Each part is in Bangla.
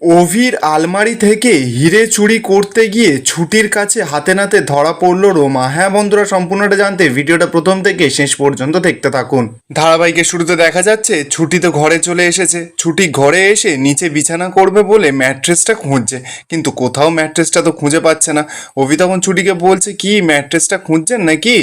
অভির আলমারি থেকে হিরে চুরি করতে গিয়ে ছুটির কাছে হাতে নাতে ধরা পড়ল রোমা। হ্যাঁ বন্ধুরা, সম্পূর্ণটা জানতে ভিডিওটা প্রথম থেকে শেষ পর্যন্ত দেখতে থাকুন। ধারাবাহিকের শুরুতে দেখা যাচ্ছে ছুটি তো ঘরে চলে এসেছে। ছুটি ঘরে এসে নিচে বিছানা করবে বলে ম্যাট্রেসটা খুঁজছে, কিন্তু কোথাও ম্যাট্রেসটা তো খুঁজে পাচ্ছে না। অভি তখন ছুটিকে বলছে, কি ম্যাট্রেসটা খুঁজছেন নাকি?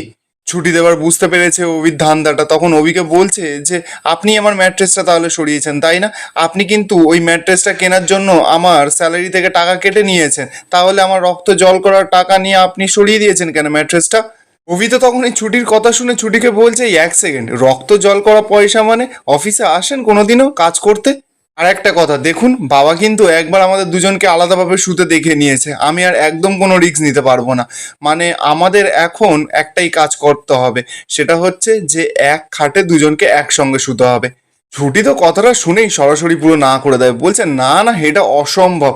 ছুটি দেবার বুঝতে পেরেছে অভির ধান্দাটা, তখন অভিকে বলছে যে আপনি আমার ম্যাট্রেসটা তাহলে সরিয়েছেন তাই না? আপনি কিন্তু ওই ম্যাট্রেসটা কেনার জন্য আমার স্যালারি থেকে টাকা কেটে নিয়েছেন, তাহলে আমার রক্ত জল করার টাকা নিয়ে আপনি সরিয়ে দিয়েছেন কেন ম্যাট্রেসটা? অভি তো তখন এই ছুটির কথা শুনে ছুটিকে বলছে, এই এক সেকেন্ড, রক্ত জল করা পয়সা মানে অফিসে আসেন কোনোদিনও কাজ করতে? আর একটা কথা দেখুন, বাবা কিন্তু একবার আমাদের দুজনকে আলাদাভাবে শুতে দেখে নিয়েছে, আমি আর একদম কোনো রিস্ক নিতে পারবো না। মানে আমাদের এখন একটাই কাজ করতে হবে, সেটা হচ্ছে যে এক খাটে দুজনকে একসঙ্গে শুতে হবে। ছুটি তো কথাটা শুনেই সরাসরি পুরো না করে দেয়, বলছে না না, এটা অসম্ভব,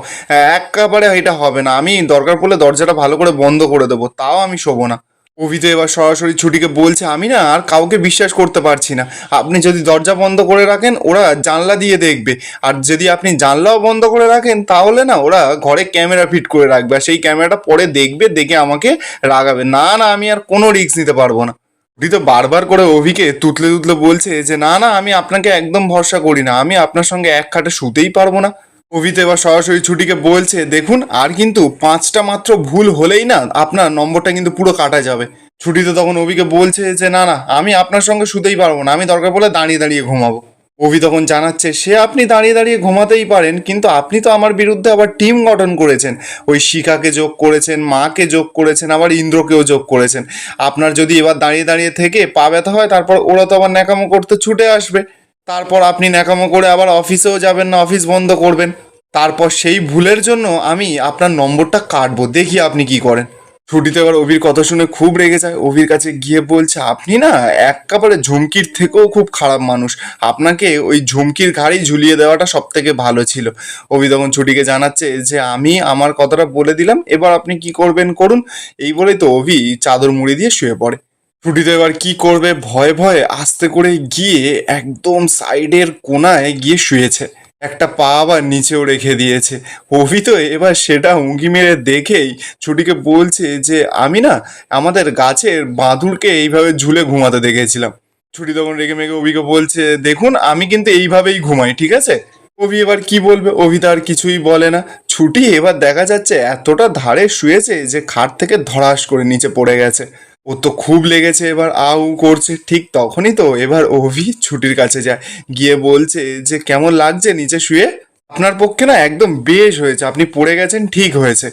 একেবারে এটা হবে না, আমি দরকার পড়লে দরজাটা ভালো করে বন্ধ করে দেবো, তাও আমি শোবো না। অভি তো এবার সরাসরি ছুটিকে বলছে, আমি না আর কাউকে বিশ্বাস করতে পারছি না। আপনি যদি দরজা বন্ধ করে রাখেন ওরা জানলা দিয়ে দেখবে, আর যদি আপনি জানলাও বন্ধ করে রাখেন তাহলে না ওরা ঘরে ক্যামেরা ফিট করে রাখবে, আর সেই ক্যামেরাটা পরে দেখবে, দেখে আমাকে রাগাবে। না না, আমি আর কোনো রিস্ক নিতে পারবো না। অভি তো বারবার করে অভিকে তুতলে তুতলে বলছে যে না না, আমি আপনাকে একদম ভরসা করি না, আমি আপনার সঙ্গে এক খাটে শুতেই পারবো না। অভিতে এবার সরাসরি ছুটিকে বলছে, দেখুন আর কিন্তু 5টা মাত্র ভুল হলেই না আপনার নম্বরটা কিন্তু পুরো কাটা যাবে। ছুটিতে তখন অভিকে বলছে যে না না, আমি আপনার সঙ্গে শুতেই পারবো না, আমি দরকার পড়লে দাঁড়িয়ে দাঁড়িয়ে ঘুমাবো। অভি তখন জানাচ্ছে, সে আপনি দাঁড়িয়ে দাঁড়িয়ে ঘুমাতেই পারেন, কিন্তু আপনি তো আমার বিরুদ্ধে আবার টিম গঠন করেছেন, ওই শিখাকে যোগ করেছেন, মাকে যোগ করেছেন, আবার ইন্দ্রকেও যোগ করেছেন। আপনার যদি এবার দাঁড়িয়ে দাঁড়িয়ে থেকে পা ব্যথা হয়, তারপর ওরা তো আবার ন্যাকামো করতে ছুটে আসবে, তারপর আপনি ন্যাকামো করে আবার অফিসেও যাবেন না, অফিস বন্ধ করবেন, তারপর সেই ভুলের জন্য আমি আপনার নম্বরটা কাটবো, দেখি আপনি কি করেন। ছুটিতে এবার অভির কথা শুনে খুব রেগে যায়, অভির কাছে গিয়ে বলছে, আপনি না একেবারে ঝুমকির থেকেও খুব খারাপ মানুষ, আপনাকে ওই ঝুমকির ঘাড়ি ঝুলিয়ে দেওয়াটা সব থেকে ভালো ছিল। অভি তখন ছুটিকে জানাচ্ছে যে আমি আমার কথাটা বলে দিলাম, এবার আপনি কি করবেন করুন। এই বলেই তো অভি চাদর মুড়ি দিয়ে শুয়ে পড়ে। ছুটিতে এবার কি করবে, ভয়ে ভয়ে আস্তে করে গিয়ে একদম সাইডের কোনায় গিয়ে শুয়েছে, একটা পা আবার নিচেও রেখে দিয়েছে। অভি তো এবার সেটা উঁকি মেরে দেখেই ছুটিকে বলছে যে আমি না আমাদের গাছের বাঁদুরকে এইভাবে ঝুলে ঘুমাতে দেখেছিলাম। ছুটি তখন রেগে মেগে অভিকে বলছে, দেখুন আমি কিন্তু এইভাবেই ঘুমাই, ঠিক আছে? অভি এবার কি বলবে, অভি তো আর কিছুই বলে না। ছুটি এবার দেখা যাচ্ছে এতটা ধারে শুয়েছে যে খাট থেকে ধড়াস করে নিচে পড়ে গেছে। ও তো খুব লেগেছে, এবার আউ করছে। ঠিক তখনই তো এবার অভি ছুটির কাছে যায়, গিয়ে বলছে যে কেমন লাগছে নিচে শুয়ে? আপনার পক্ষে না একদম বেশ হয়েছে, আপনি পড়ে গেছেন ঠিক হয়েছে।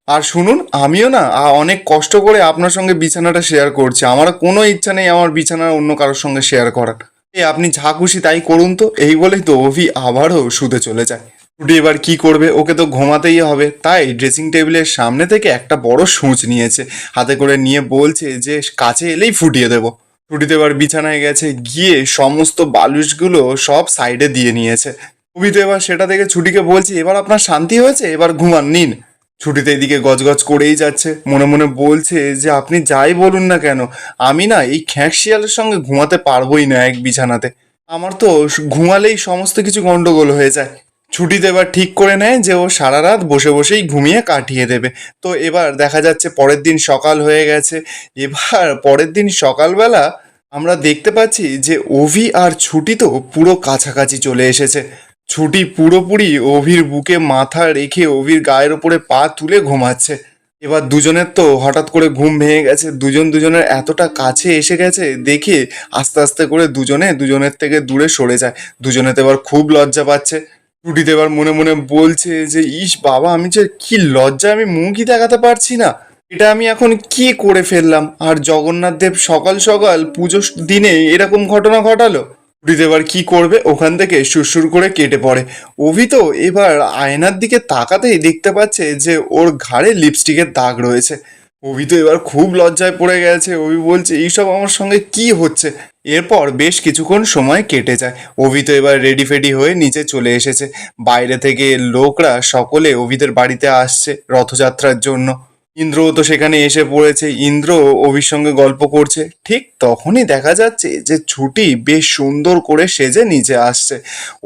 আর শুনুন, আমিও না অনেক কষ্ট করে আপনার সঙ্গে বিছানাটা শেয়ার করছি, আমার কোনো ইচ্ছা নেই আমার বিছানা অন্য কারোর সঙ্গে শেয়ার করার। আপনি যা খুশি তাই করুন তো। এই বলেই তো অভি আবারও শুতে চলে যায়। ছুটি এবার কি করবে, ওকে তো ঘুমাতেই হবে, তাই ড্রেসিং টেবিলের সামনে থেকে একটা বড় সূঁচ নিয়েছে, হাতে করে নিয়ে বলছে যে কাছে এলেই ফুটিয়ে দেবো। ছুটিতে এবার বিছানায় গেছে, গিয়ে সমস্ত বালিশগুলো সব সাইডে দিয়ে নিয়েছে। অভি তো এবার সেটা দেখে ছুটিকে বলছে, এবার আপনার শান্তি হয়েছে, এবার ঘুমান নিন। ছুটিতে এদিকে গজগজ করেই যাচ্ছে, মনে মনে বলছে যে আপনি যাই বলুন না কেন, আমি না এই খ্যাঁক শিয়ালের সঙ্গে ঘুমাতে পারবোই না এক বিছানাতে, আমার তো ঘুমালেই সমস্ত কিছু গন্ডগোল হয়ে যায়। ছুটিতে এবার ঠিক করে নেয় যে ও সারা রাত বসে বসেই ঘুমিয়ে কাটিয়ে দেবে। তো এবার দেখা যাচ্ছে পরের দিন সকাল হয়ে গেছে। এবার পরের দিন সকালবেলা আমরা দেখতে পাচ্ছি যে অভি আর ছুটি তো পুরো কাছাকাছি চলে এসেছে। ছুটি পুরোপুরি অভির বুকে মাথা রেখে অভির গায়ের ওপরে পা তুলে ঘুমাচ্ছে। এবার দুজনের তো হঠাৎ করে ঘুম ভেঙে গেছে, দুজন দুজনের এতটা কাছে এসে গেছে দেখে আস্তে আস্তে করে দুজনে দুজনের থেকে দূরে সরে যায়। দুজনে তো এবার খুব লজ্জা পাচ্ছে। ছুটিতে এবার মনে মনে বলছে যে ইস বাবা, আমি যে কি লজ্জা, আমি মুখই দেখাতে পারছি না, এটা আমি এখন কি করে ফেললাম। আর জগন্নাথ দেব সকাল সকাল পুজোর দিনে এরকম ঘটনা ঘটালো। ছুটিতে এবার কি করবে, ওখান থেকে সুরসুর করে কেটে পড়ে। অভি তো এবার আয়নার দিকে তাকাতেই দেখতে পাচ্ছে যে ওর ঘাড়ে লিপস্টিকের দাগ রয়েছে। অভি তো এবার খুব লজ্জায় পড়ে গেছে, অভি বলছে এইসব আমার সঙ্গে কি হচ্ছে। এরপর বেশ কিছুক্ষণ সময় কেটে যায়। অভি তো এবার রেডি ফেডি হয়ে নিচে চলে এসেছে। বাইরে থেকে লোকরা সকলে অভিদের বাড়িতে আসছে রথযাত্রার জন্য। ইন্দ্রও তো সেখানে এসে পড়েছে। ইন্দ্র অভির সঙ্গে গল্প করছে। ঠিক তখনই দেখা যাচ্ছে যে ছুটি বেশ সুন্দর করে সেজে নিচে আসছে।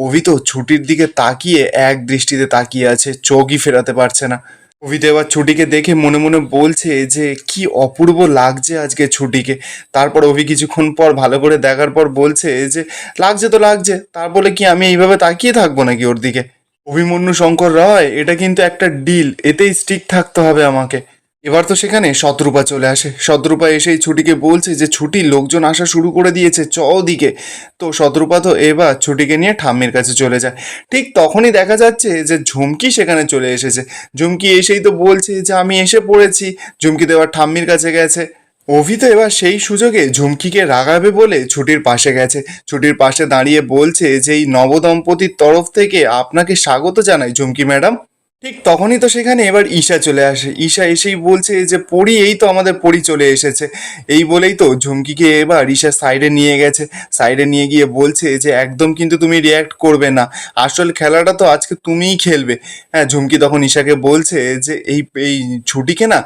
অভি তো ছুটির দিকে তাকিয়ে এক দৃষ্টিতে তাকিয়ে আছে, চোখই ফেরাতে পারছে না। অভি তো এবার ছুটিকে দেখে মনে মনে বলছে যে কি অপূর্ব লাগছে আজকে ছুটিকে। তারপর অভি কিছুক্ষণ পর ভালো করে দেখার পর বলছে যে লাগছে তো লাগছে, তার বলে কি আমি এইভাবে তাকিয়ে থাকবো নাকি ওর দিকে? অভিমন্যু শঙ্কর রায়, এটা কিন্তু একটা ডিল, এতেই স্টিক থাকতে হবে আমাকে। এবার তো সেখানে শতরূপা চলে আসে। শতরূপা এসেই ছুটিকে বলছে যে ছুটি, লোকজন আসা শুরু করে দিয়েছে, চ ওদিকে। তো শতরূপা তো এবার ছুটিকে নিয়ে ঠাম্মির কাছে চলে যায়। ঠিক তখনই দেখা যাচ্ছে যে ঝুমকি সেখানে চলে এসেছে। ঝুমকি এসেই তো বলছে যে আমি এসে পড়েছি। ঝুমকি তো এবার ঠাম্মির কাছে গেছে। অভি তো এবার সেই সুযোগে ঝুমকিকে রাগাবে বলে ছুটির পাশে গেছে। ছুটির পাশে দাঁড়িয়ে বলছে যে এই নবদম্পতির তরফ থেকে আপনাকে স্বাগত জানাই ঝুমকি ম্যাডাম। ঠিক তখনই তো সেখানে এবার ঈশা চলে আসে। ঈশা এসেই বলছে যে পরি, এই তো আমাদের পরি চলে এসেছে। এই বলেই তো ঝুমকিকে এবার ঈশা সাইডে নিয়ে গেছে। সাইডে নিয়ে গিয়ে বলছে যে একদম কিন্তু তুমি রিয়্যাক্ট করবে না, আসল খেলাটা তো আজকে তুমিই খেলবে। হ্যাঁ, ঝুমকি তখন ঈশাকে বলছে যে এই এই ছুটিকে না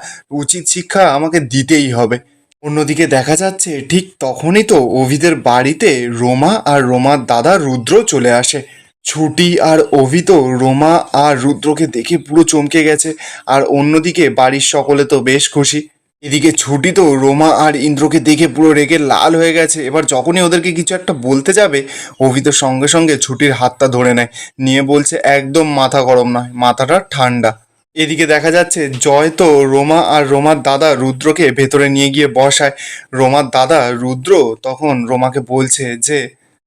উচিত শিক্ষা আমাকে দিতেই হবে। অন্যদিকে দেখা যাচ্ছে ঠিক তখনই তো অভিদের বাড়িতে রোমা আর রোমার দাদা রুদ্র চলে আসে। ছুটি আর অভি তো রোমা আর রুদ্রকে দেখে পুরো চমকে গেছে। আর অন্যদিকে বাড়ির সকলে তো বেশ খুশি। এদিকে ছুটি তো রোমা আর ইন্দ্রকে দেখে পুরো রেগে লাল হয়ে গেছে। এবার যখনই ওদেরকে কিছু একটা বলতে যাবে, অভি তো সঙ্গে সঙ্গে ছুটির হাতটা ধরে নেয়, নিয়ে বলছে একদম মাথা গরম নয়, মাথাটা ঠান্ডা। এদিকে দেখা যাচ্ছে জয় তো রোমা আর রোমার দাদা রুদ্রকে ভেতরে নিয়ে গিয়ে বসায়। রোমার দাদা রুদ্র তখন রোমাকে বলছে যে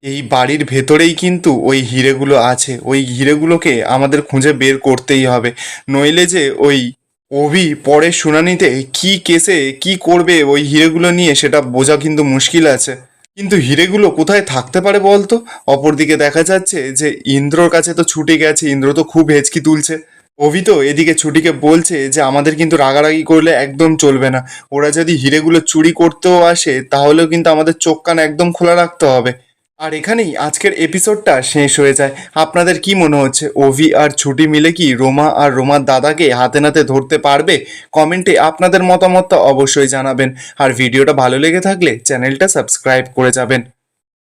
এই বাড়ির ভেতরেই কিন্তু ওই হিরেগুলো আছে, ওই হিরেগুলোকে আমাদের খুঁজে বের করতেই হবে, নইলে যে ওই অভি পরের শুনানিতে কি কেসে কি করবে ওই হিরেগুলো নিয়ে সেটা বোঝা কিন্তু মুশকিল আছে। কিন্তু হিরেগুলো কোথায় থাকতে পারে বলতো? অপরদিকে দেখা যাচ্ছে যে ইন্দ্রর কাছে তো ছুটে গেছে, ইন্দ্র তো খুব হেঁচকি তুলছে। অভি তো এদিকে ছুটিকে বলছে যে আমাদের কিন্তু রাগারাগি করলে একদম চলবে না। ওরা যদি হিরেগুলো চুরি করতেও আসে তাহলেও কিন্তু আমাদের চোখ কান একদম খোলা রাখতে হবে। আর এখানেই আজকের এপিসোডটা শেষ হয়ে যায়। আপনাদের কি মনে হচ্ছে, অভি আর ছুটি মিলে কি রোমা আর রোমার দাদাকে হাতে নাতে ধরতে পারবে? কমেন্টে আপনাদের মতামতটা অবশ্যই জানাবেন। আর ভিডিওটা ভালো লেগে থাকলে চ্যানেলটা সাবস্ক্রাইব করে যাবেন।